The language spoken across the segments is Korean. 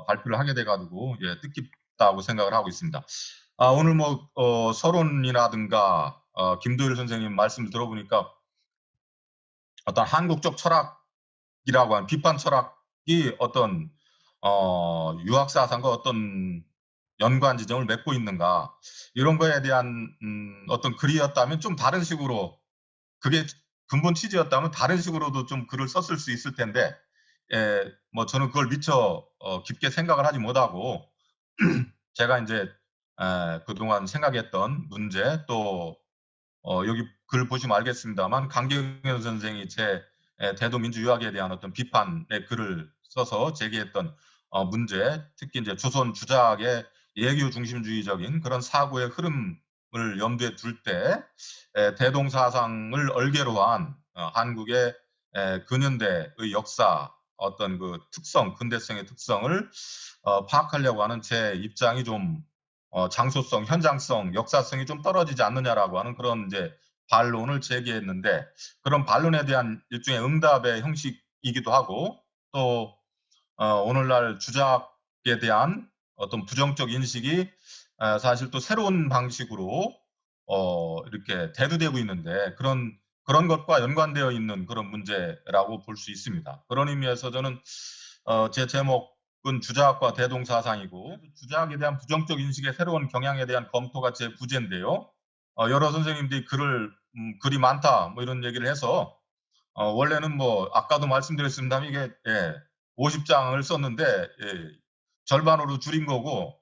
발표를 하게 돼가지고 예, 뜻깊다고 생각을 하고 있습니다. 오늘 뭐 서론이라든가 김도일 선생님 말씀을 들어보니까 어떤 한국적 철학이라고 하는 비판 철학이 어떤 유학 사상과 어떤 연관 지점을 맺고 있는가 이런 거에 대한 어떤 글이었다면 좀 다른 식으로 그게 근본 취지였다면 다른 식으로도 좀 글을 썼을 수 있을 텐데 뭐 저는 그걸 미처 깊게 생각을 하지 못하고 제가 이제 그동안 생각했던 문제 또 여기 글 보시면 알겠습니다만 강경현 선생이 제 대도민주유학에 대한 어떤 비판의 글을 써서 제기했던 문제, 특히 이제 조선 주작의 예교 중심주의적인 그런 사고의 흐름을 염두에 둘 때 대동사상을 얼개로 한 한국의 근현대의 역사 어떤 그 특성, 근대성의 특성을 파악하려고 하는 제 입장이 좀 장소성, 현장성, 역사성이 좀 떨어지지 않느냐라고 하는 그런 이제 반론을 제기했는데 그런 반론에 대한 일종의 응답의 형식이기도 하고 또 오늘날 주작에 대한 어떤 부정적 인식이 사실 또 새로운 방식으로 이렇게 대두되고 있는데 그런 것과 연관되어 있는 그런 문제라고 볼 수 있습니다. 그런 의미에서 저는 제 제목은 주작과 대동사상이고 주작에 대한 부정적 인식의 새로운 경향에 대한 검토가 제 부제인데요. 여러 선생님들이 글이 많다 뭐 이런 얘기를 해서 원래는 뭐 아까도 말씀드렸습니다만 이게 50장을 썼는데 절반으로 줄인 거고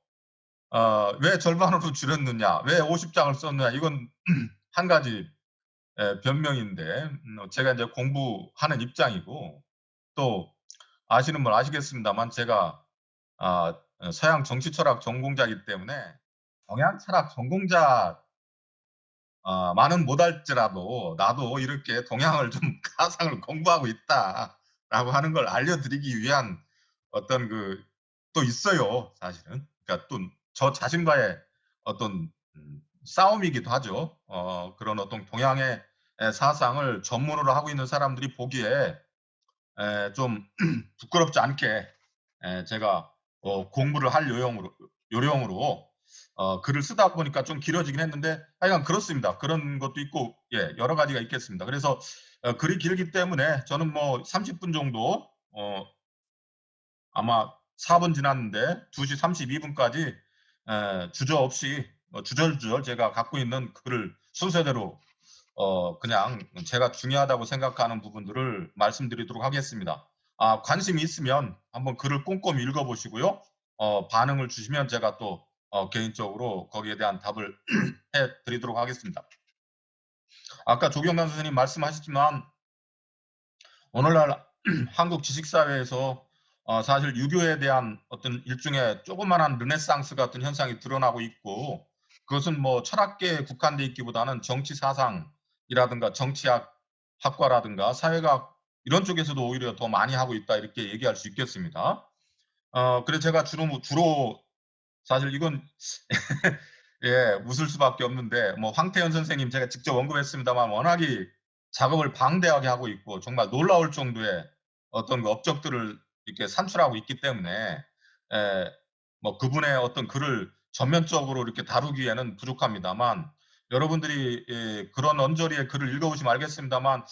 왜 절반으로 줄였느냐, 왜 50장을 썼느냐 이건 한 가지 변명인데 제가 이제 공부하는 입장이고 또 아시는 분 아시겠습니다만 제가 서양 정치철학 전공자이기 때문에 동양 철학 전공자 많은 못할지라도 나도 이렇게 동양을 좀 가상을 공부하고 있다라고 하는 걸 알려드리기 위한 어떤 또 있어요, 사실은. 그러니까 또 저 자신과의 어떤 싸움이기도 하죠. 그런 어떤 동양의 사상을 전문으로 하고 있는 사람들이 보기에 좀 부끄럽지 않게 제가 공부를 할 요령으로 글을 쓰다 보니까 좀 길어지긴 했는데 하여간 그렇습니다. 그런 것도 있고 여러 가지가 있겠습니다. 그래서 글이 길기 때문에 저는 뭐 30분 정도 아마 4분 지났는데 2시 32분까지 주저없이 주절주절 제가 갖고 있는 글을 순서대로 그냥 제가 중요하다고 생각하는 부분들을 말씀드리도록 하겠습니다. 관심이 있으면 한번 글을 꼼꼼히 읽어보시고요. 반응을 주시면 제가 또 개인적으로 거기에 대한 답을 해드리도록 하겠습니다. 아까 조경남 선생님 말씀하셨지만 오늘날 한국 지식사회에서 사실 유교에 대한 어떤 일종의 조그만한 르네상스 같은 현상이 드러나고 있고 그것은 뭐 철학계에 국한돼 있기보다는 정치 사상이라든가 정치학 학과라든가 사회학 이런 쪽에서도 오히려 더 많이 하고 있다 이렇게 얘기할 수 있겠습니다. 그래서 제가 주로 사실 이건 웃을 수밖에 없는데 뭐 황태현 선생님 제가 직접 언급했습니다만 워낙이 작업을 방대하게 하고 있고 정말 놀라울 정도의 어떤 그 업적들을 이렇게 산출하고 있기 때문에 뭐 그분의 어떤 글을 전면적으로 이렇게 다루기에는 부족합니다만 여러분들이 그런 언저리의 글을 읽어보시면 알겠습니다만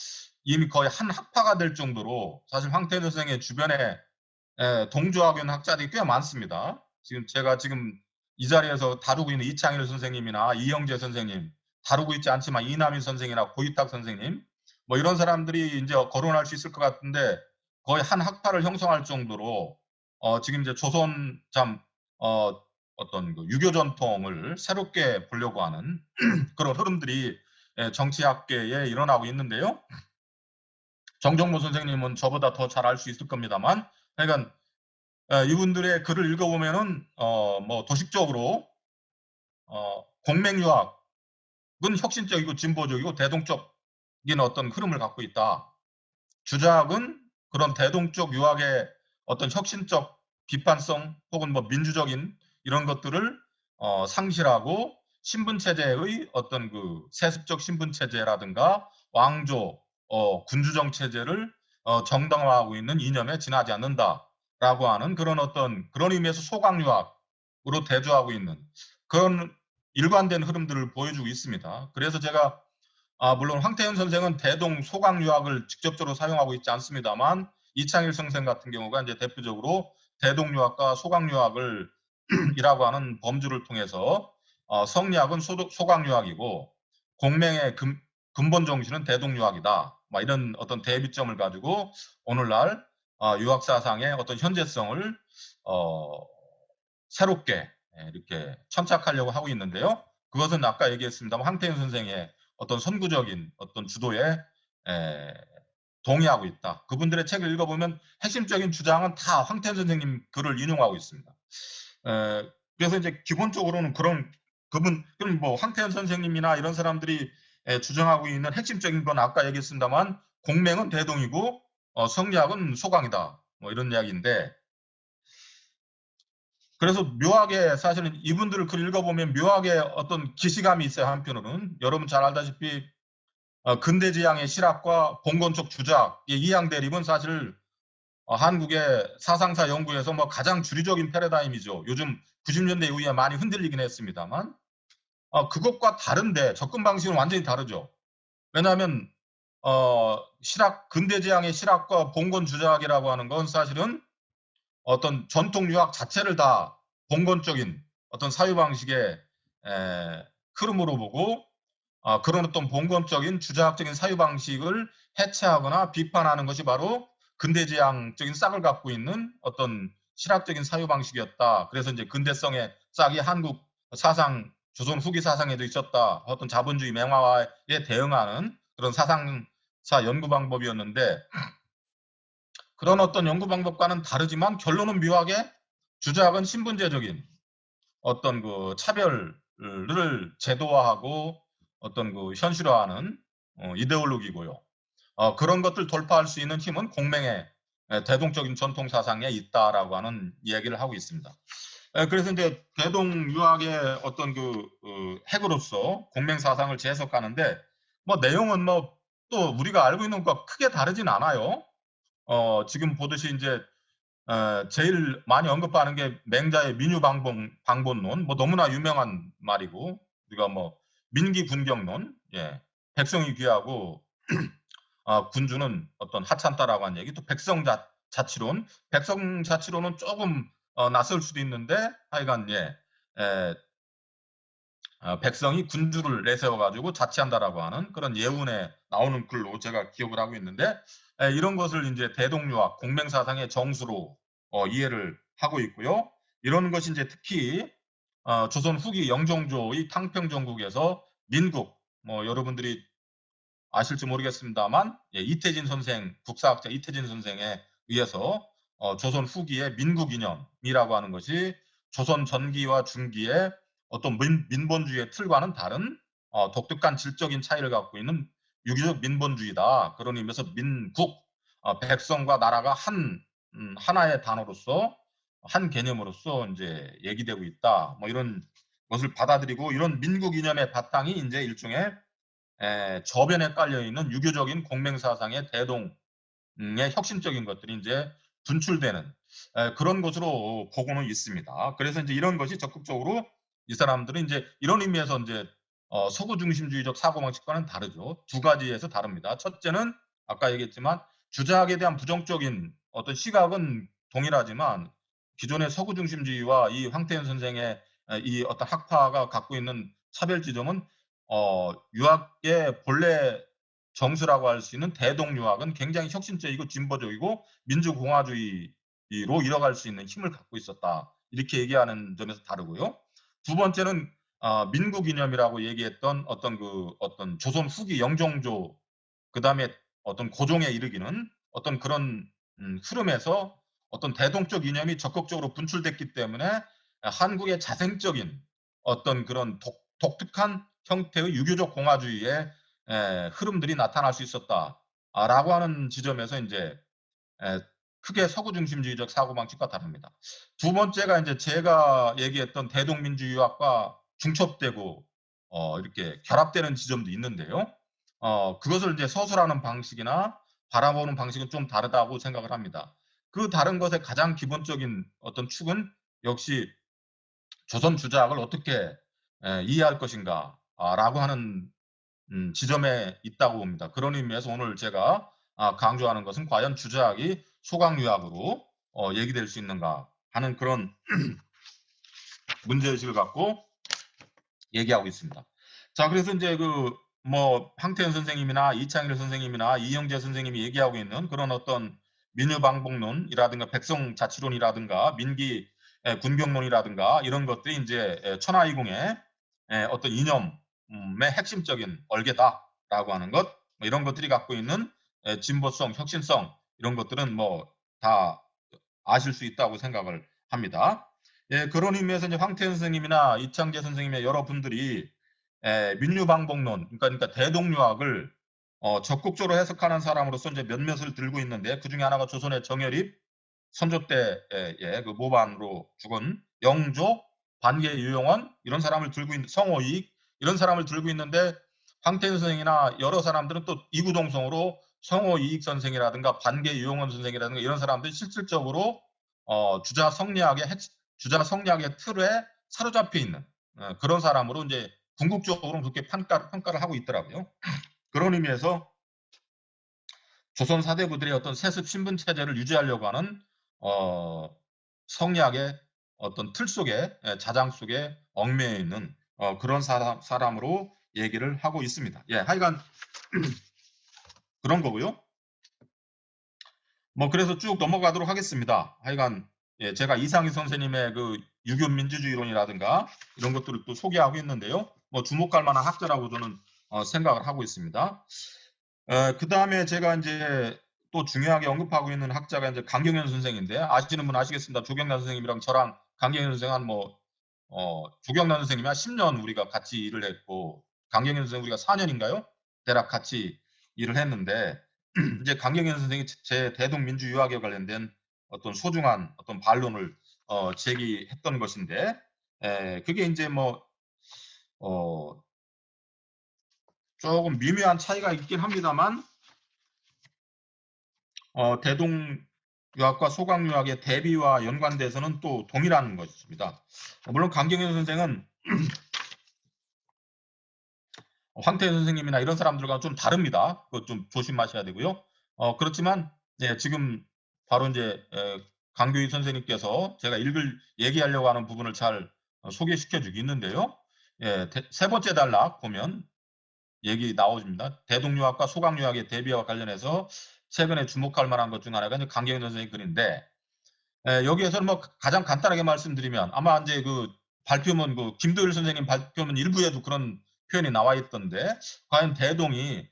이미 거의 한 학파가 될 정도로 사실 황태현 선생의 주변에 동조하고 있는 학자들이 꽤 많습니다. 제가 지금 이 자리에서 다루고 있는 이창일 선생님이나 이영재 선생님, 다루고 있지 않지만 이남인 선생이나 고이탁 선생님, 뭐 이런 사람들이 이제 거론할 수 있을 것 같은데 거의 한 학파를 형성할 정도로 지금 이제 조선 어떤 그 유교 전통을 새롭게 보려고 하는 그런 흐름들이 정치학계에 일어나고 있는데요. 정정모 선생님은 저보다 더 잘 알 수 있을 겁니다만, 그러니까 이분들의 글을 읽어보면은 뭐 도식적으로 공맹유학은 혁신적이고 진보적이고 대동적인 어떤 흐름을 갖고 있다. 주작은 그런 대동적 유학의 어떤 혁신적 비판성 혹은 뭐 민주적인 이런 것들을 상실하고 신분 체제의 어떤 그 세습적 신분 체제라든가 왕조 군주정 체제를 정당화하고 있는 이념에 지나지 않는다. 하는 그런 그런 의미에서 소강 유학으로 대조하고 있는 그런 일관된 흐름들을 보여주고 있습니다. 그래서 제가 물론 황태현 선생은 대동 소강 유학을 직접적으로 사용하고 있지 않습니다만 이창일 선생 같은 경우가 이제 대표적으로 대동 유학과 소강 유학을 이라고 하는 범주를 통해서 성리학은 소강 유학이고 공맹의 근본 정신은 대동 유학이다. 막 이런 어떤 대비점을 가지고 오늘날 유학 사상의 어떤 현재성을 어, 새롭게 이렇게 천착하려고 하고 있는데요. 그것은 아까 얘기했습니다만 황태현 선생의 어떤 선구적인 어떤 주도에 에, 동의하고 있다. 그분들의 책을 읽어보면 핵심적인 주장은 다 황태현 선생님 글을 인용하고 있습니다. 그래서 이제 기본적으로는 그럼 뭐 황태현 선생님이나 이런 사람들이 주장하고 있는 핵심적인 건 아까 얘기했습니다만 공맹은 대동이고 성리학은 소강이다. 뭐 이런 이야기인데 그래서 묘하게 사실은 이분들을 글 읽어보면 묘하게 어떤 기시감이 있어요. 한편으로는 여러분 잘 알다시피 근대지향의 실학과 봉건적 주작의 이양 대립은 사실 한국의 사상사 연구에서 뭐 가장 주류적인 패러다임이죠. 요즘 90년대 이후에 많이 흔들리긴 했습니다만 그것과 다른데 접근 방식은 완전히 다르죠. 왜냐하면 근대지향의 실학과 봉건 주작이라고 하는 건 사실은 어떤 전통 유학 자체를 다 봉건적인 어떤 사유 방식의 흐름으로 보고 그런 어떤 봉건적인 주자학적인 사유 방식을 해체하거나 비판하는 것이 바로 근대지향적인 싹을 갖고 있는 어떤 실학적인 사유 방식이었다. 그래서 이제 근대성의 싹이 한국 사상, 조선 후기 사상에도 있었다. 어떤 자본주의 맹화에 대응하는 그런 사상사 연구 방법이었는데 그런 어떤 연구 방법과는 다르지만 결론은 묘하게 주작은 신분제적인 어떤 그 차별을 제도화하고 어떤 그 현실화하는 이데올로기고요. 그런 것들 돌파할 수 있는 힘은 공맹의 대동적인 전통 사상에 있다라고 하는 이야기를 하고 있습니다. 그래서 이제 대동 유학의 어떤 핵으로서 공맹 사상을 재해석하는데 뭐 내용은 뭐 또 우리가 알고 있는 것과 크게 다르진 않아요. 지금 보듯이 이제 제일 많이 언급하는 게 맹자의 방본론, 뭐 너무나 유명한 말이고, 우리가 뭐 민기 군경론, 예, 백성이 귀하고 군주는 어떤 하찮다라고 한 얘기, 또 자치론, 백성 자치론은 조금 낯설 수도 있는데, 하여간 백성이 군주를 내세워가지고 자치한다라고 하는 그런 예운에 나오는 글로 제가 기억을 하고 있는데 이런 것을 이제 대동유학 공맹사상의 정수로 이해를 하고 있고요. 이런 것이 이제 특히 조선 후기 영종조의 탕평정국에서 민국 뭐 여러분들이 아실지 모르겠습니다만 이태진 선생 국사학자 이태진 선생에 의해서 조선 후기의 민국 이념이라고 하는 것이 조선 전기와 중기의 어떤 민본주의의 틀과는 다른 독특한 질적인 차이를 갖고 있는 유기적 민본주의다. 그런 의미에서 민국 백성과 나라가 하나의 단어로서 한 개념으로서 이제 얘기되고 있다. 뭐 이런 것을 받아들이고 이런 민국 이념의 바탕이 이제 일종의 저변에 깔려 있는 유교적인 공맹사상의 대동의 혁신적인 것들이 이제 분출되는 그런 것으로 보고는 있습니다. 그래서 이제 이런 것이 적극적으로 이 사람들은 이제 이런 의미에서 이제 서구 중심주의적 사고방식과는 다르죠. 두 가지에서 다릅니다. 첫째는 아까 얘기했지만 주작에 대한 부정적인 어떤 시각은 동일하지만 기존의 서구 중심주의와 이 황태현 선생의 이 어떤 학파가 갖고 있는 차별 지점은 유학의 본래 정수라고 할 수 있는 대동 유학은 굉장히 혁신적이고 진보적이고 민주공화주의로 이뤄갈 수 있는 힘을 갖고 있었다. 이렇게 얘기하는 점에서 다르고요. 두 번째는 민국 이념이라고 얘기했던 어떤 조선 후기 영종조 그다음에 어떤 고종에 이르기는 어떤 그런 흐름에서 어떤 대동적 이념이 적극적으로 분출됐기 때문에 한국의 자생적인 어떤 그런 독특한 형태의 유교적 공화주의의 흐름들이 나타날 수 있었다라고 하는 지점에서 이제 크게 서구 중심주의적 사고방식과 다릅니다. 두 번째가 이제 제가 얘기했던 대동민주주의 유학과 중첩되고 이렇게 결합되는 지점도 있는데요. 그것을 이제 서술하는 방식이나 바라보는 방식은 좀 다르다고 생각을 합니다. 그 다른 것의 가장 기본적인 어떤 축은 역시 조선 주자학을 어떻게 이해할 것인가 라고 하는 지점에 있다고 봅니다. 그런 의미에서 오늘 제가 강조하는 것은 과연 주자학이 소강유학으로 얘기될 수 있는가 하는 그런 문제의식을 갖고 얘기하고 있습니다. 자, 그래서 이제 황태현 선생님이나 이창일 선생님이나 이영재 선생님이 얘기하고 있는 그런 어떤 민유방복론이라든가 백성자치론이라든가 민기 군경론이라든가 이런 것들이 이제 천하이공의 어떤 이념의 핵심적인 얼개다라고 하는 것, 뭐 이런 것들이 갖고 있는 진보성, 혁신성 이런 것들은 뭐 다 아실 수 있다고 생각을 합니다. 예, 그런 의미에서 이제 황태현 선생님이나 이창재 선생님의 여러분들이 민유방복론, 그러니까 대동유학을 적극적으로 해석하는 사람으로서 이제 몇몇을 들고 있는데 그 중에 하나가 조선의 정여립, 선조 때의 그 모반으로 죽은 영조, 반개 유영원 이런 사람을 들고 있는 성호익 이런 사람을 들고 있는데 황태현 선생이나 여러 사람들은 또 이구동성으로 성호이익 선생이라든가 반개 유영원 선생이라든가 이런 사람들이 실질적으로 주자 성리학의 틀에 사로잡혀 있는 그런 사람으로 이제 궁극적으로 그렇게 평가를 하고 있더라고요. 그런 의미에서 조선 사대부들의 어떤 세습 신분 체제를 유지하려고 하는 성리학의 어떤 틀 속에 자장 속에 얽매여 있는 그런 사람으로 얘기를 하고 있습니다. 예, 하여간 그런 거고요. 뭐 그래서 쭉 넘어가도록 하겠습니다. 하여간 예, 제가 이상희 선생님의 그 유교 민주주의론이라든가 이런 것들을 또 소개하고 있는데요. 뭐 주목할 만한 학자라고 저는 생각을 하고 있습니다. 그 다음에 제가 이제 또 중요하게 언급하고 있는 학자가 이제 강경현 선생인데 아시는 분 아시겠습니다. 조경란 선생님이랑 저랑 강경현 선생 조경란 선생님이 한 10년 우리가 같이 일을 했고 강경현 선생 우리가 4년인가요? 대략 같이 일을 했는데 이제 강경현 선생이 제 대동민주 유학에 관련된 어떤 소중한 어떤 반론을 제기했던 것인데 그게 이제 조금 미묘한 차이가 있긴 합니다만 대동유학과 소강유학의 대비와 연관돼서는 또 동일한 것입니다. 물론 강경현 선생은 황태현 선생님이나 이런 사람들과 좀 다릅니다. 그거 좀 조심하셔야 되고요. 그렇지만 예, 지금 바로 이제 강교희 선생님께서 제가 얘기하려고 하는 부분을 잘 소개시켜 주고 있는데요. 예, 세 번째 단락 보면 얘기 나옵니다. 대동유학과 소강유학의 대비와 관련해서 최근에 주목할 만한 것 중 하나가 이제 강경현 선생의 글인데 여기에서는 뭐 가장 간단하게 말씀드리면 아마 이제 그 발표문 김도일 선생님 발표문 일부에도 그런 표현이 나와 있던데 과연 대동이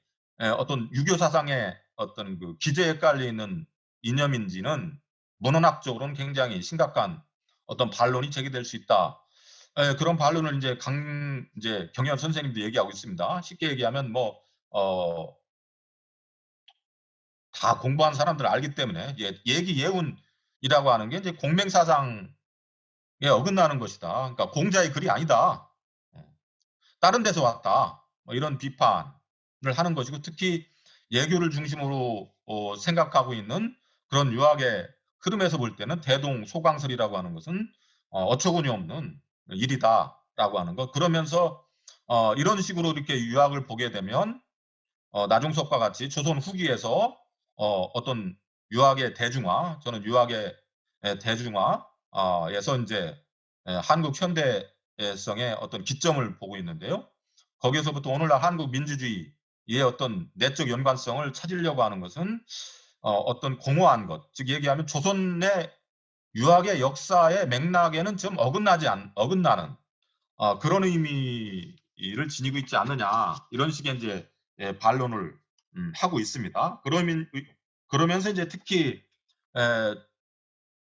어떤 유교 사상의 어떤 그 기저에 깔려 있는 이념인지는 문헌학적으로는 굉장히 심각한 어떤 반론이 제기될 수 있다. 그런 반론을 이제 경현 선생님도 얘기하고 있습니다. 쉽게 얘기하면 다 공부한 사람들 알기 때문에 얘기 예운이라고 하는 게 이제 공맹사상에 어긋나는 것이다. 그러니까 공자의 글이 아니다. 다른 데서 왔다. 뭐 이런 비판을 하는 것이고 특히 예교를 중심으로 생각하고 있는 그런 유학의 흐름에서 볼 때는 대동 소강설이라고 하는 것은 어처구니 없는 일이다라고 하는 것. 그러면서 이런 식으로 이렇게 유학을 보게 되면 나중석과 같이 조선 후기에서 어떤 유학의 대중화, 저는 유학의 대중화에서 이제 한국 현대성의 어떤 기점을 보고 있는데요. 거기에서부터 오늘날 한국 민주주의의 어떤 내적 연관성을 찾으려고 하는 것은 어떤 공허한 것, 즉 얘기하면 조선의 유학의 역사의 맥락에는 좀 어긋나는 그런 의미를 지니고 있지 않느냐 이런 식의 이제 반론을 하고 있습니다. 그러면서 이제 특히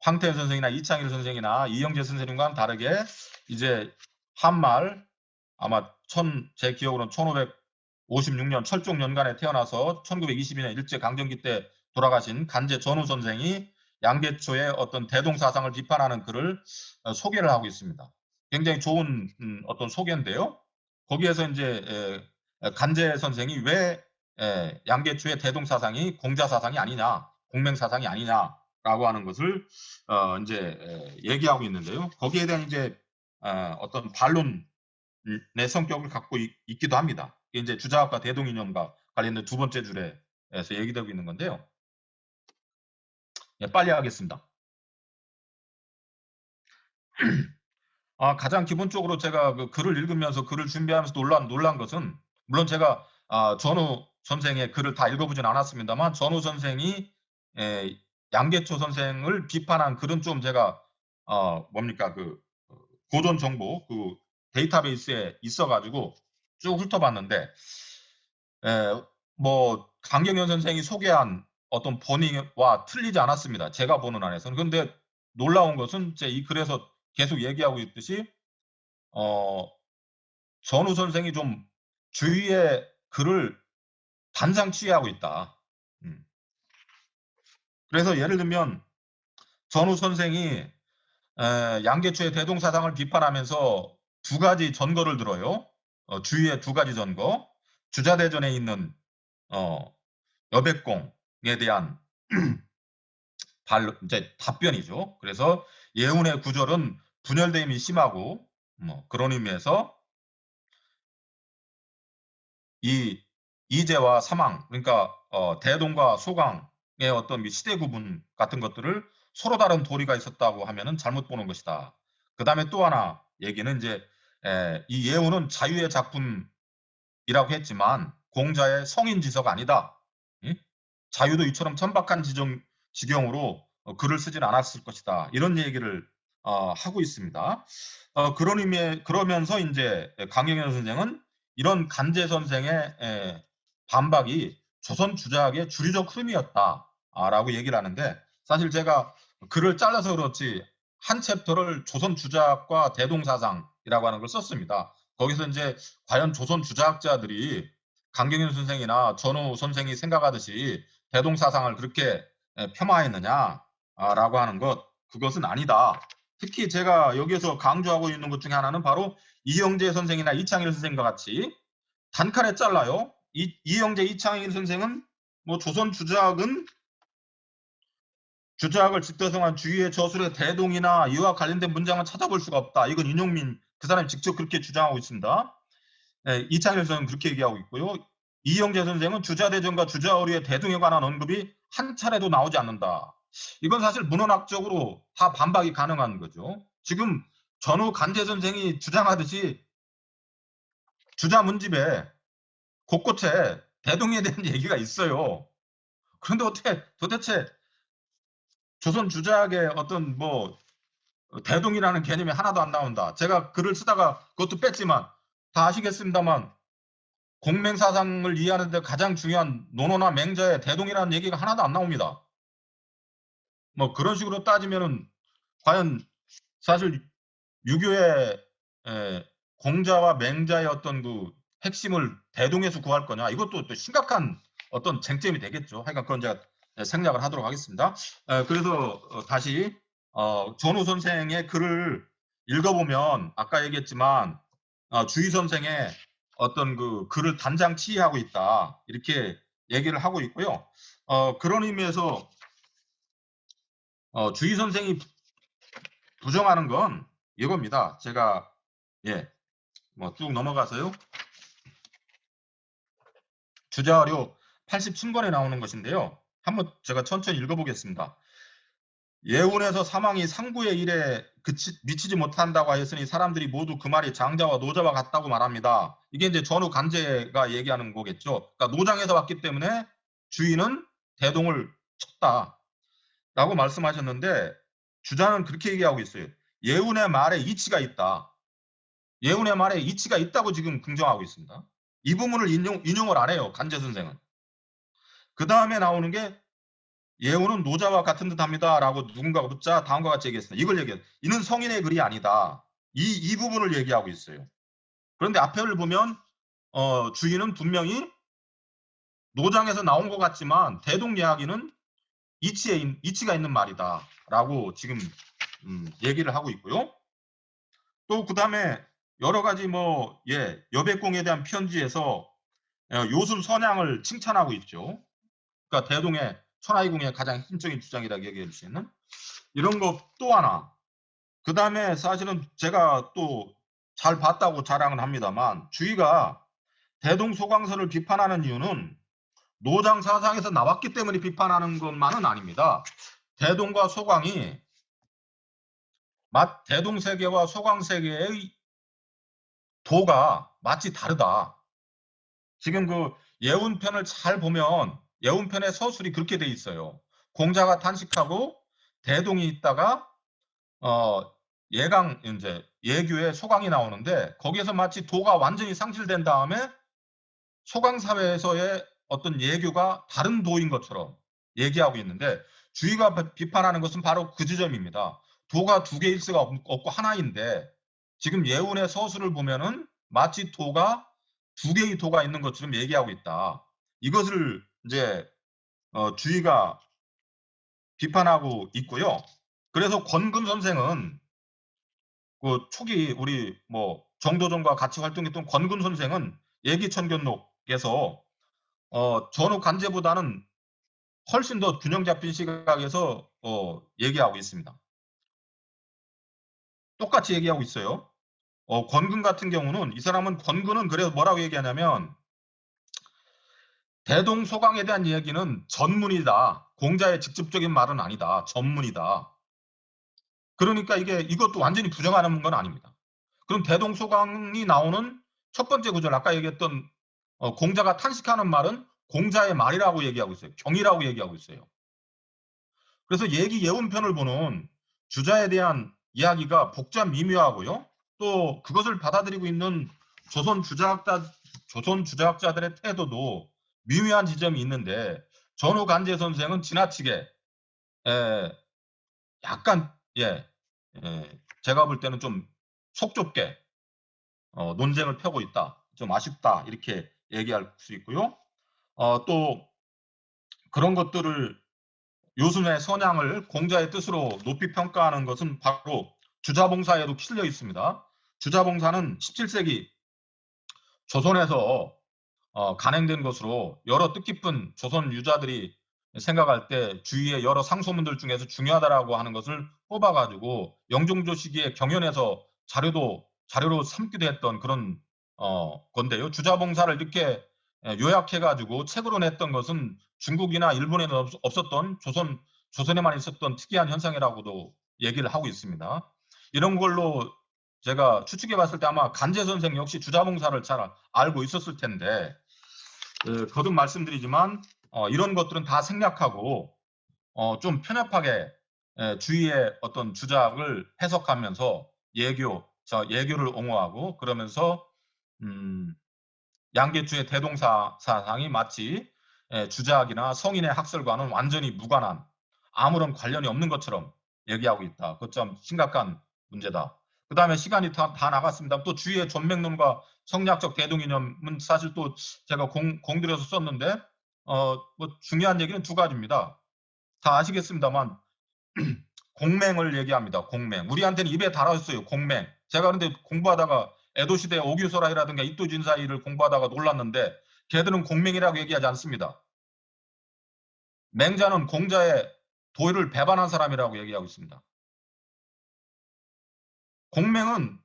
황태현 선생이나 이창일 선생이나 이영재 선생님과는 다르게 이제 한말 아마 제 기억으로는 1556년 철종연간에 태어나서 1922년 일제강점기 때 돌아가신 간제 전우 선생이 양계초의 어떤 대동사상을 비판하는 글을 소개를 하고 있습니다. 굉장히 좋은 어떤 소개인데요. 거기에서 이제 간제 선생이 왜 양계초의 대동사상이 공자사상이 아니냐, 공맹사상이 아니냐 라고 하는 것을 이제 얘기하고 있는데요. 거기에 대한 이제 어떤 반론의 성격을 갖고 있기도 합니다. 이게 이제 주자학과 대동이념과 관련된 두 번째 줄에서 얘기되고 있는 건데요. 예, 빨리 하겠습니다. 가장 기본적으로 제가 그 글을 읽으면서 글을 준비하면서 놀란 것은, 물론 제가 전후 선생의 글을 다 읽어보진 않았습니다만, 전후 선생이 양계초 선생을 비판한 글은 좀 제가 뭡니까 그 고전 정보 그 데이터베이스에 있어가지고 쭉 훑어봤는데, 뭐 강경현 선생이 소개한 어떤 본의와 틀리지 않았습니다. 제가 보는 안에서는. 그런데 놀라운 것은 제 이 글에서 계속 얘기하고 있듯이 전후 선생이 좀 주위의 글을 단상 취하고 있다. 그래서 예를 들면 전후 선생이 양계초의 대동사상을 비판하면서 두 가지 전거를 들어요. 주위에 두 가지 전거. 주자대전에 있는 여백공에 대한 이제 답변이죠. 그래서 예운의 구절은 분열됨이 심하고 뭐 그런 의미에서 이 이재와 사망, 그러니까 대동과 소강의 어떤 시대 구분 같은 것들을 서로 다른 도리가 있었다고 하면은 잘못 보는 것이다. 그 다음에 또 하나 얘기는 이제 이 예우는 자유의 작품이라고 했지만 공자의 성인지서가 아니다. 자유도 이처럼 천박한 지경으로 글을 쓰진 않았을 것이다. 이런 얘기를 하고 있습니다. 그런 의미에 그러면서 이제 강경현 선생은 이런 간제 선생의 반박이 조선 주자학의 주류적 흐름이었다라고 얘기를 하는데, 사실 제가 글을 잘라서 그렇지 한 챕터를 조선 주자학과 대동사상이라고 하는 걸 썼습니다. 거기서 이제 과연 조선 주자학자들이 강경현 선생이나 전후 선생이 생각하듯이 대동사상을 그렇게 폄하했느냐라고 하는 것, 그것은 아니다. 특히 제가 여기에서 강조하고 있는 것 중에 하나는 바로 이영재 선생이나 이창일 선생과 같이 단칼에 잘라요. 이영재, 이창일 선생은 뭐 조선 주자학은 주자학을 집대성한 주위의 저술의 대동이나 이와 관련된 문장을 찾아볼 수가 없다. 이건 윤용민 그 사람이 직접 그렇게 주장하고 있습니다. 이창일 선생은 그렇게 얘기하고 있고요. 이영재 선생은 주자대전과 주자어리의 대동에 관한 언급이 한 차례도 나오지 않는다. 이건 사실 문헌학적으로 다 반박이 가능한 거죠. 지금 전후 간제 선생이 주장하듯이 주자 문집에 곳곳에 대동에 대한 얘기가 있어요. 그런데 어떻게 도대체 조선 주자학의 어떤 뭐 대동이라는 개념이 하나도 안 나온다. 제가 글을 쓰다가 그것도 뺐지만 다 아시겠습니다만 공맹사상을 이해하는 데 가장 중요한 논어나 맹자의 대동이라는 얘기가 하나도 안 나옵니다. 뭐 그런 식으로 따지면은 과연 사실 유교의 공자와 맹자의 어떤 그 핵심을 대동에서 구할 거냐, 이것도 또 심각한 어떤 쟁점이 되겠죠. 하여간 그건 제가 생략을 하도록 하겠습니다. 그래서 다시 전후 선생의 글을 읽어보면 아까 얘기했지만 주희 선생의 어떤 그 글을 단장 치하고 있다, 이렇게 얘기를 하고 있고요. 그런 의미에서 주희 선생이 부정하는 건 이겁니다. 제가 뭐 쭉 넘어가서요. 주자료 87권에 나오는 것인데요. 한번 제가 천천히 읽어보겠습니다. 예운에서 사망이 상구의 일에 미치지 못한다고 하였으니 사람들이 모두 그 말이 장자와 노자와 같다고 말합니다. 이게 이제 전후 간제가 얘기하는 거겠죠. 그러니까 노장에서 왔기 때문에 주인은 대동을 쳤다라고 말씀하셨는데, 주자는 그렇게 얘기하고 있어요. 예운의 말에 이치가 있다. 예운의 말에 이치가 있다고 지금 긍정하고 있습니다. 이 부분을 인용을 안 해요, 간제 선생은. 그 다음에 나오는 게 예우는 노자와 같은 듯합니다라고 누군가가 묻자 다음과 같이 얘기했습니다. 이걸 얘기해요. 이는 성인의 글이 아니다. 이 부분을 얘기하고 있어요. 그런데 앞에를 보면 주인은 분명히 노장에서 나온 것 같지만 대동 이야기는 이치가 있는 말이다라고 지금 얘기를 하고 있고요. 또 그 다음에 여러 가지 여백공에 대한 편지에서 요술 선양을 칭찬하고 있죠. 그러니까 대동의 천하이궁의 가장 핵심적인 주장이라고 얘기할 수 있는 이런 거 또 하나. 그 다음에 사실은 제가 또 잘 봤다고 자랑을 합니다만 주의가 대동소강서를 비판하는 이유는 노장 사상에서 나왔기 때문에 비판하는 것만은 아닙니다. 대동과 소강이 대동세계와 소강세계의 도가 마치 다르다. 지금 그 예운편을 잘 보면 예운편의 서술이 그렇게 돼 있어요. 공자가 탄식하고 대동이 있다가 예강 이제 예규의 소강이 나오는데 거기에서 마치 도가 완전히 상실된 다음에 소강 사회에서의 어떤 예규가 다른 도인 것처럼 얘기하고 있는데 주의가 비판하는 것은 바로 그 지점입니다. 도가 두 개일 수가 없고 하나인데 지금 예운의 서술을 보면은 마치 도가 두 개의 도가 있는 것처럼 얘기하고 있다. 이것을 이제 주의가 비판하고 있고요. 그래서 권금 선생은 그 초기 우리 뭐 정도전과 같이 활동했던 권금 선생은 예기천견록에서 전후 간제보다는 훨씬 더 균형 잡힌 시각에서 얘기하고 있습니다. 똑같이 얘기하고 있어요. 권근 같은 경우는 이 사람은 권근은 그래서 뭐라고 얘기하냐면 대동소강에 대한 이야기는 전문이다. 공자의 직접적인 말은 아니다. 전문이다. 그러니까 이것도 완전히 부정하는 건 아닙니다. 그럼 대동소강이 나오는 첫 번째 구절 아까 얘기했던 공자가 탄식하는 말은 공자의 말이라고 얘기하고 있어요. 경이라고 얘기하고 있어요. 그래서 얘기 예운편을 보는 주자에 대한 이야기가 복잡 미묘하고요. 또 그것을 받아들이고 있는 조선 주자학자들의 태도도 미묘한 지점이 있는데 전후 간제 선생은 지나치게 약간 제가 볼 때는 좀 속 좁게 논쟁을 펴고 있다. 좀 아쉽다. 이렇게 얘기할 수 있고요. 또 그런 것들을 요즘의 선양을 공자의 뜻으로 높이 평가하는 것은 바로 주자봉사에도 실려 있습니다. 주자봉사는 17세기 조선에서 간행된 것으로 여러 뜻깊은 조선 유자들이 생각할 때 주위의 여러 상소문들 중에서 중요하다라고 하는 것을 뽑아가지고 영종조 시기에 경연에서 자료로 삼기도 했던 그런 건데요. 주자봉사를 이렇게 요약해가지고 책으로 냈던 것은 중국이나 일본에는 없었던 조선에만 있었던 특이한 현상이라고도 얘기를 하고 있습니다. 이런 걸로 제가 추측해 봤을 때 아마 간제 선생 역시 주자봉사를 잘 알고 있었을 텐데 거듭 말씀드리지만 이런 것들은 다 생략하고 좀 편협하게 주위의 어떤 주작을 해석하면서 예교를 옹호하고 그러면서 양계추의 대동사상이 마치 주작이나 성인의 학설과는 완전히 무관한 아무런 관련이 없는 것처럼 얘기하고 있다. 그것 참 심각한 문제다. 그 다음에 시간이 다 나갔습니다. 또 주위의 전맥론과 성리학적 대동이념은 사실 또 제가 공들여서 썼는데 뭐 중요한 얘기는 두 가지입니다. 다 아시겠습니다만 공맹을 얘기합니다. 공맹. 우리한테는 입에 달았어요. 공맹. 제가 그런데 공부하다가 에도시대 오규소라이라든가 이또진사이를 공부하다가 놀랐는데 걔들은 공맹이라고 얘기하지 않습니다. 맹자는 공자의 도를 배반한 사람이라고 얘기하고 있습니다. 공맹은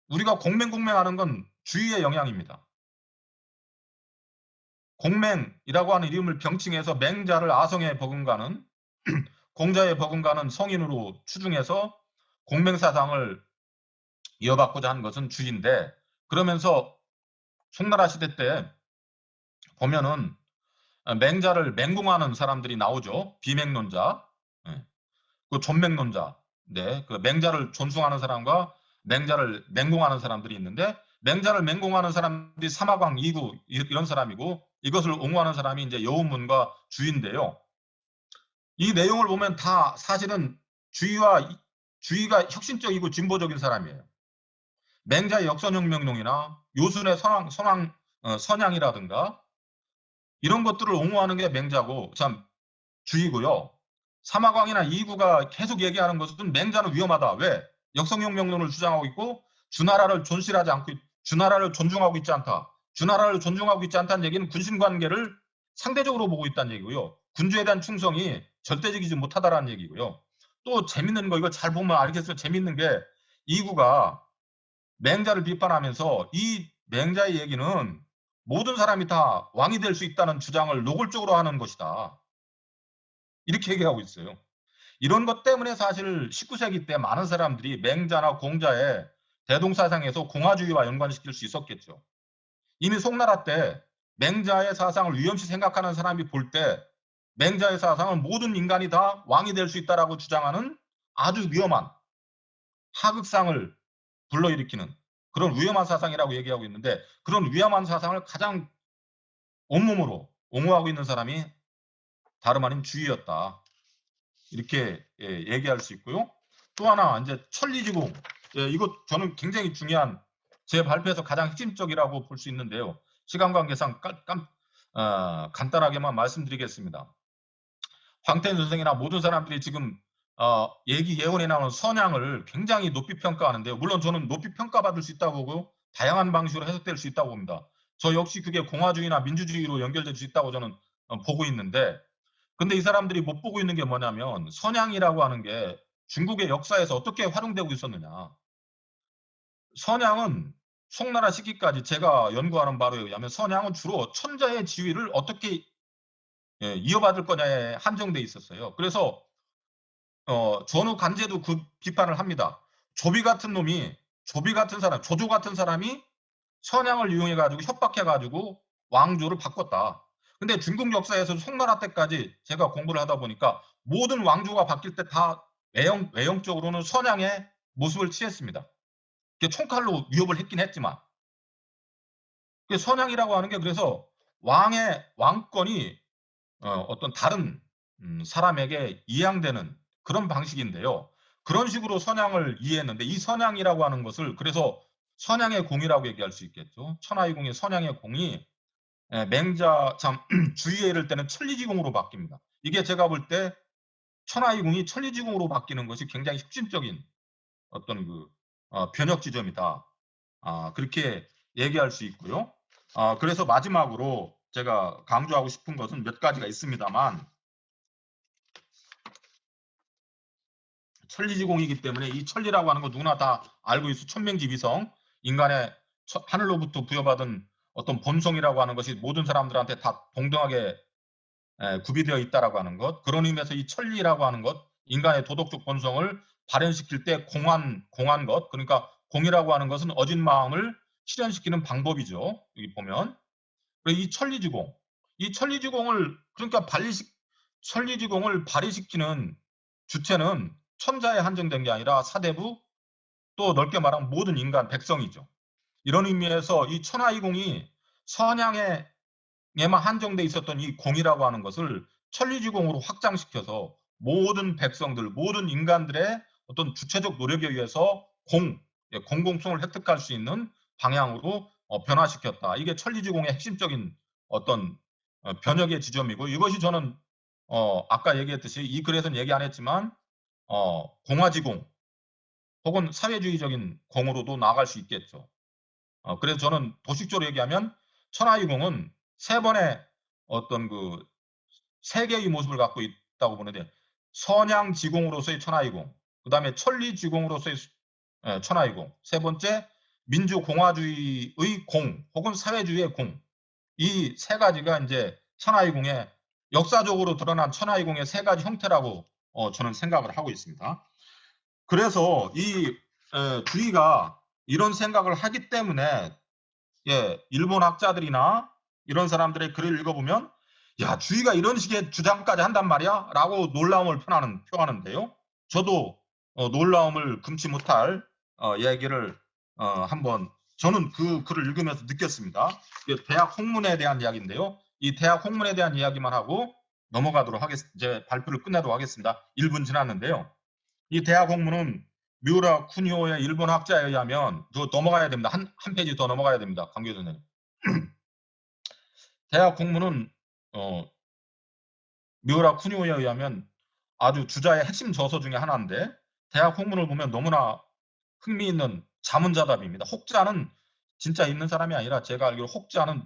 우리가 공맹하는 건 주의의 영향입니다. 공맹이라고 하는 이름을 병칭해서 맹자를 아성에 버금가는 공자의 버금가는 성인으로 추중해서 공맹사상을 이어받고자 하는 것은 주의인데 그러면서 송나라 시대 때 보면은 맹자를 맹공하는 사람들이 나오죠. 비맹론자, 그 존맹론자. 네, 그 맹자를 존숭하는 사람과 맹자를 맹공하는 사람들이 있는데 맹자를 맹공하는 사람들이 사마광, 이구 이런 사람이고 이것을 옹호하는 사람이 이제 여운문과 주인데요. 이 내용을 보면 다 사실은 주의가 혁신적이고 진보적인 사람이에요. 맹자의 역선혁명론이나 요순의 선양이라든가 이런 것들을 옹호하는 게 맹자고 참 주의고요. 사마광이나 이구가 계속 얘기하는 것은 맹자는 위험하다. 왜? 역선혁명론을 주장하고 있고 주나라를 존실하지 않고 주나라를 존중하고 있지 않다. 주나라를 존중하고 있지 않다는 얘기는 군신관계를 상대적으로 보고 있다는 얘기고요. 군주에 대한 충성이 절대적이지 못하다라는 얘기고요. 또 재밌는 거, 이거 잘 보면 알겠어요. 재밌는 게 이구가 맹자를 비판하면서 이 맹자의 얘기는 모든 사람이 다 왕이 될 수 있다는 주장을 노골적으로 하는 것이다. 이렇게 얘기하고 있어요. 이런 것 때문에 사실 19세기 때 많은 사람들이 맹자나 공자의 대동사상에서 공화주의와 연관시킬 수 있었겠죠. 이미 송나라 때 맹자의 사상을 위험시 생각하는 사람이 볼 때 맹자의 사상은 모든 인간이 다 왕이 될 수 있다라고 주장하는 아주 위험한 하극상을 불러일으키는 그런 위험한 사상이라고 얘기하고 있는데, 그런 위험한 사상을 가장 온몸으로 옹호하고 있는 사람이 다름 아닌 주의였다. 이렇게 얘기할 수 있고요. 또 하나 이제 천리지공, 이거 저는 굉장히 중요한, 제 발표에서 가장 핵심적이라고 볼 수 있는데요. 시간 관계상 간단하게만 말씀드리겠습니다. 황태현 선생이나 모든 사람들이 지금 얘기 예언에 나오는 선양을 굉장히 높이 평가하는데요. 물론 저는 높이 평가받을 수 있다고 보고 다양한 방식으로 해석될 수 있다고 봅니다. 저 역시 그게 공화주의나 민주주의로 연결될 수 있다고 저는 보고 있는데, 근데 이 사람들이 못 보고 있는 게 뭐냐면 선양이라고 하는 게 중국의 역사에서 어떻게 활용되고 있었느냐. 선양은 송나라 시기까지 제가 연구하는 바로에 의하면 선양은 주로 천자의 지위를 어떻게 이어받을 거냐에 한정돼 있었어요. 그래서 전후 간제도 그 비판을 합니다. 조비 같은 사람, 조조 같은 사람이 선양을 이용해 가지고 협박해 가지고 왕조를 바꿨다. 근데 중국 역사에서 송나라 때까지 제가 공부를 하다 보니까 모든 왕조가 바뀔 때 다 외형적으로는 선양의 모습을 취했습니다. 총칼로 위협을 했긴 했지만, 선양이라고 하는 게 그래서 왕의 왕권이 어떤 다른 사람에게 이양되는 그런 방식인데요. 그런 식으로 선양을 이해했는데, 이 선양이라고 하는 것을 그래서 선양의 공이라고 얘기할 수 있겠죠. 천하이공의 선양의 공이 맹자 참 주의에 이를 때는 천리지공으로 바뀝니다. 이게 제가 볼 때 천하이공이 천리지공으로 바뀌는 것이 굉장히 혁신적인 어떤 변혁 지점이다. 그렇게 얘기할 수 있고요. 그래서 마지막으로 제가 강조하고 싶은 것은 몇 가지가 있습니다만, 천리지공이기 때문에 이 천리라고 하는 거 누구나 다 알고 있어. 천명지비성, 인간의 하늘로부터 부여받은 어떤 본성이라고 하는 것이 모든 사람들한테 다 동등하게 구비되어 있다라고 하는 것. 그런 의미에서 이 천리라고 하는 것, 인간의 도덕적 본성을 발현시킬 때 공한 것, 그러니까 공이라고 하는 것은 어진 마음을 실현시키는 방법이죠. 여기 보면 이 천리지공, 이 천리지공을 그러니까 천리지공을 발휘시키는 주체는 천자에 한정된 게 아니라 사대부, 또 넓게 말하면 모든 인간 백성이죠. 이런 의미에서 이 천하이공이 선양에만 한정돼 있었던 이 공이라고 하는 것을 천리지공으로 확장시켜서 모든 백성들, 모든 인간들의 어떤 주체적 노력에 의해서 공공성을 획득할 수 있는 방향으로 변화시켰다. 이게 천리지공의 핵심적인 어떤 변혁의 지점이고, 이것이 저는 아까 얘기했듯이 이 글에서는 얘기 안 했지만 공화지공 혹은 사회주의적인 공으로도 나아갈 수 있겠죠. 그래서 저는 도식적으로 얘기하면 천하이공은 세 번의 어떤 세 개의 모습을 갖고 있다고 보는데, 선양지공으로서의 천하이공, 그 다음에 천리지공으로서의 천하이공, 세 번째 민주공화주의의 공 혹은 사회주의의 공, 이 세 가지가 이제 천하이공의 역사적으로 드러난 천하이공의 세 가지 형태라고 저는 생각을 하고 있습니다. 그래서 이 주의가 이런 생각을 하기 때문에 일본 학자들이나 이런 사람들의 글을 읽어보면 야, 주의가 이런 식의 주장까지 한단 말이야? 라고 놀라움을 표하는데요. 저도 놀라움을 금치 못할 얘기를 한번 저는 그 글을 읽으면서 느꼈습니다. 대학 홍문에 대한 이야기인데요. 이 대학 홍문에 대한 이야기만 하고 넘어가도록 하겠습니다. 이제 발표를 끝내도록 하겠습니다. 1분 지났는데요. 이 대학 홍문은 뮤라 쿠니오의 일본 학자에 의하면 넘어가야 됩니다. 한 페이지 더 넘어가야 됩니다. 강교 선생님. 대학 홍문은 뮤라 쿠니오에 의하면 아주 주자의 핵심 저서 중에 하나인데, 대학 홍문을 보면 너무나 흥미있는 자문자답입니다. 혹자는 진짜 있는 사람이 아니라 제가 알기로 혹자는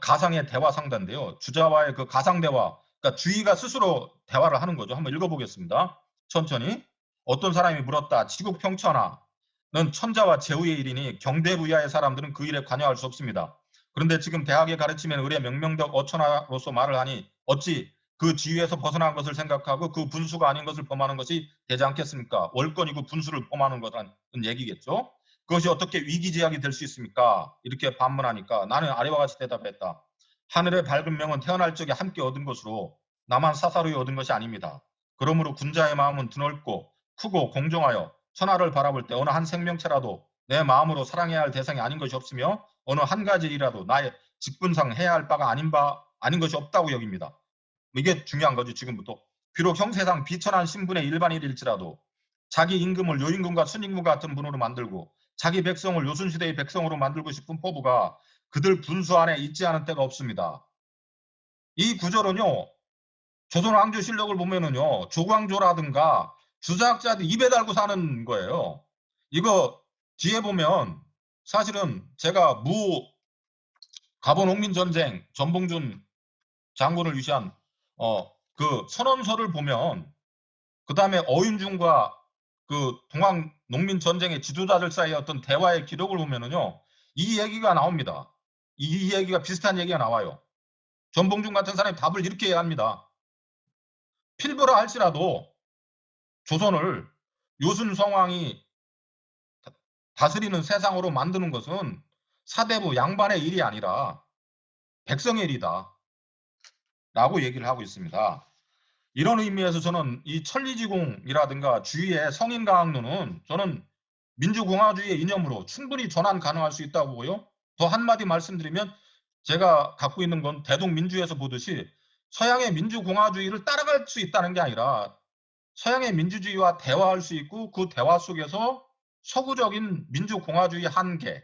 가상의 대화 상대인데요. 주자와의 그 가상 대화, 그러니까 주의가 스스로 대화를 하는 거죠. 한번 읽어보겠습니다. 천천히. 어떤 사람이 물었다. 지국 평천하는 천자와 제후의 일이니 경대부야의 사람들은 그 일에 관여할 수 없습니다. 그런데 지금 대학의 가르침에는 의례 명명덕 어천하로서 말을 하니 어찌 그 지위에서 벗어난 것을 생각하고 그 분수가 아닌 것을 범하는 것이 되지 않겠습니까? 월권이고 분수를 범하는 거라는 얘기겠죠. 그것이 어떻게 위기제약이 될 수 있습니까? 이렇게 반문하니까 나는 아래와 같이 대답했다. 하늘의 밝은 명은 태어날 적에 함께 얻은 것으로 나만 사사로이 얻은 것이 아닙니다. 그러므로 군자의 마음은 드넓고 크고 공정하여 천하를 바라볼 때 어느 한 생명체라도 내 마음으로 사랑해야 할 대상이 아닌 것이 없으며 어느 한 가지 일이라도 나의 직분상 해야 할 바가 아닌 것이 없다고 여깁니다. 이게 중요한 거죠. 지금부터. 비록 형세상 비천한 신분의 일반인일지라도 자기 임금을 요임금과 순임금 같은 분으로 만들고 자기 백성을 요순시대의 백성으로 만들고 싶은 포부가 그들 분수 안에 있지 않은 때가 없습니다. 이 구절은요. 조선왕조실록을 보면은요. 조광조라든가 주사학자들 입에 달고 사는 거예요. 이거 뒤에 보면 사실은 제가 가보농민전쟁 전봉준 장군을 위시한 그 선언서를 보면 그 다음에 어윤중과 그 동학 농민 전쟁의 지도자들 사이의 어떤 대화의 기록을 보면은요. 이 얘기가 나옵니다. 이 얘기가 비슷한 얘기가 나와요. 전봉준 같은 사람이 답을 이렇게 합니다. 필부라 할지라도 조선을 요순성왕이 다스리는 세상으로 만드는 것은 사대부 양반의 일이 아니라 백성의 일이다. 라고 얘기를 하고 있습니다. 이런 의미에서 저는 이 천리지공이라든가 주위의 성인과학론은 저는 민주공화주의의 이념으로 충분히 전환 가능할 수 있다고 보고요. 더 한마디 말씀드리면 제가 갖고 있는 건 대동민주에서 보듯이 서양의 민주공화주의를 따라갈 수 있다는 게 아니라 서양의 민주주의와 대화할 수 있고 그 대화 속에서 서구적인 민주공화주의 한계,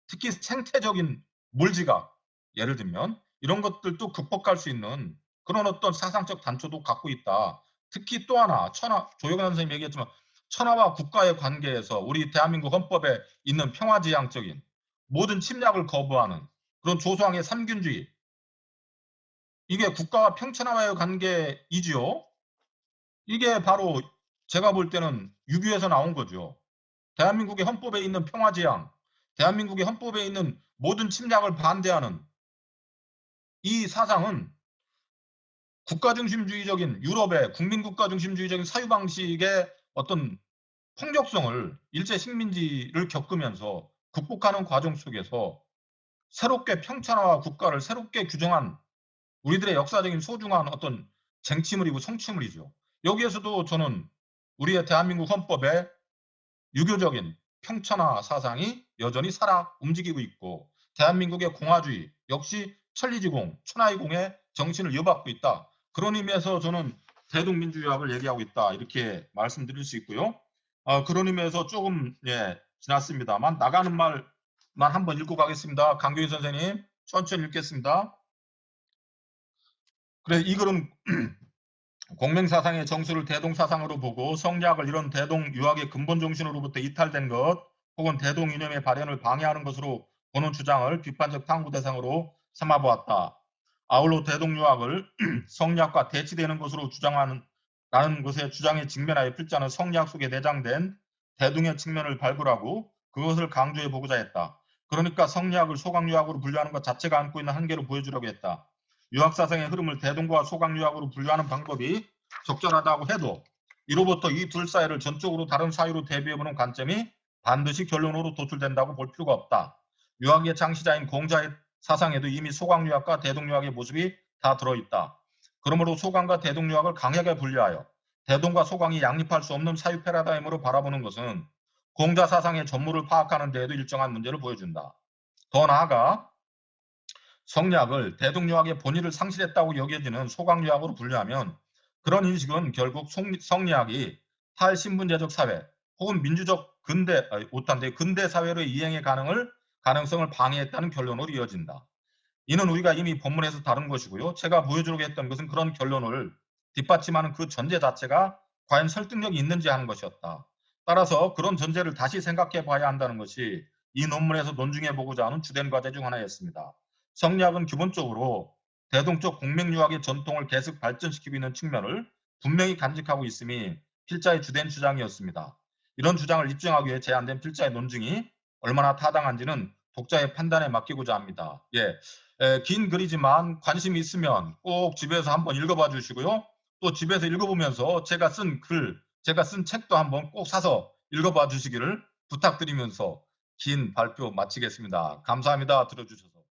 특히 생태적인 몰지각, 예를 들면 이런 것들도 극복할 수 있는 그런 어떤 사상적 단초도 갖고 있다. 특히 또 하나, 조영남 선생님이 얘기했지만 천하와 국가의 관계에서 우리 대한민국 헌법에 있는 평화지향적인 모든 침략을 거부하는 그런 조소왕의 삼균주의, 이게 국가와 평천하와의 관계이지요. 이게 바로 제가 볼 때는 유교에서 나온 거죠. 대한민국의 헌법에 있는 평화지향, 대한민국의 헌법에 있는 모든 침략을 반대하는 이 사상은 국가중심주의적인 유럽의 국민국가중심주의적인 사유방식의 어떤 폭력성을 일제 식민지를 겪으면서 극복하는 과정 속에서 새롭게 평천화와 국가를 새롭게 규정한 우리들의 역사적인 소중한 어떤 쟁취물이고 성취물이죠. 여기에서도 저는 우리의 대한민국 헌법에 유교적인 평천화 사상이 여전히 살아 움직이고 있고 대한민국의 공화주의 역시 천리지공, 천하의공의 정신을 이어받고 있다. 그런 의미에서 저는 대동민주의학을 얘기하고 있다. 이렇게 말씀드릴 수 있고요. 그런 의미에서 조금 지났습니다만 나가는 말만 한번 읽고 가겠습니다. 강교희 선생님 천천히 읽겠습니다. 그래 이 글은 공명사상의 정수를 대동사상으로 보고 성리학을 이런 대동유학의 근본 정신으로부터 이탈된 것 혹은 대동이념의 발현을 방해하는 것으로 보는 주장을 비판적 탐구 대상으로 삼아보았다. 아울러 대동유학을 성리학과 대치되는 것으로 주장하는 라는 것의 주장에 직면하여 필자는 성리학 속에 내장된 대동의 측면을 발굴하고 그것을 강조해 보고자 했다. 그러니까 성리학을 소강유학으로 분류하는 것 자체가 안고 있는 한계로 보여주려고 했다. 유학사상의 흐름을 대동과 소강유학으로 분류하는 방법이 적절하다고 해도 이로부터 이 둘 사이를 전적으로 다른 사유로 대비해보는 관점이 반드시 결론으로 도출된다고 볼 필요가 없다. 유학의 창시자인 공자의 사상에도 이미 소강유학과 대동유학의 모습이 다 들어있다. 그러므로 소강과 대동유학을 강하게 분류하여 대동과 소강이 양립할 수 없는 사유 패러다임으로 바라보는 것은 공자 사상의 전무를 파악하는 데에도 일정한 문제를 보여준다. 더 나아가 성리학을 대동유학의 본의를 상실했다고 여겨지는 소강유학으로 분류하면 그런 인식은 결국 성리학이 탈신분제적 사회 혹은 민주적 근대 사회로의 이행의 가능성을 방해했다는 결론으로 이어진다. 이는 우리가 이미 본문에서 다룬 것이고요. 제가 보여주려고 했던 것은 그런 결론을 뒷받침하는 그 전제 자체가 과연 설득력이 있는지 하는 것이었다. 따라서 그런 전제를 다시 생각해 봐야 한다는 것이 이 논문에서 논증해 보고자 하는 주된 과제 중 하나였습니다. 성리학은 기본적으로 대동적 공명유학의 전통을 계속 발전시키고 있는 측면을 분명히 간직하고 있음이 필자의 주된 주장이었습니다. 이런 주장을 입증하기 위해 제안된 필자의 논증이 얼마나 타당한지는 독자의 판단에 맡기고자 합니다. 예, 긴 글이지만 관심이 있으면 꼭 집에서 한번 읽어봐 주시고요. 또 집에서 읽어보면서 제가 쓴 글, 제가 쓴 책도 한번 꼭 사서 읽어봐 주시기를 부탁드리면서 긴 발표 마치겠습니다. 감사합니다. 들어주셔서.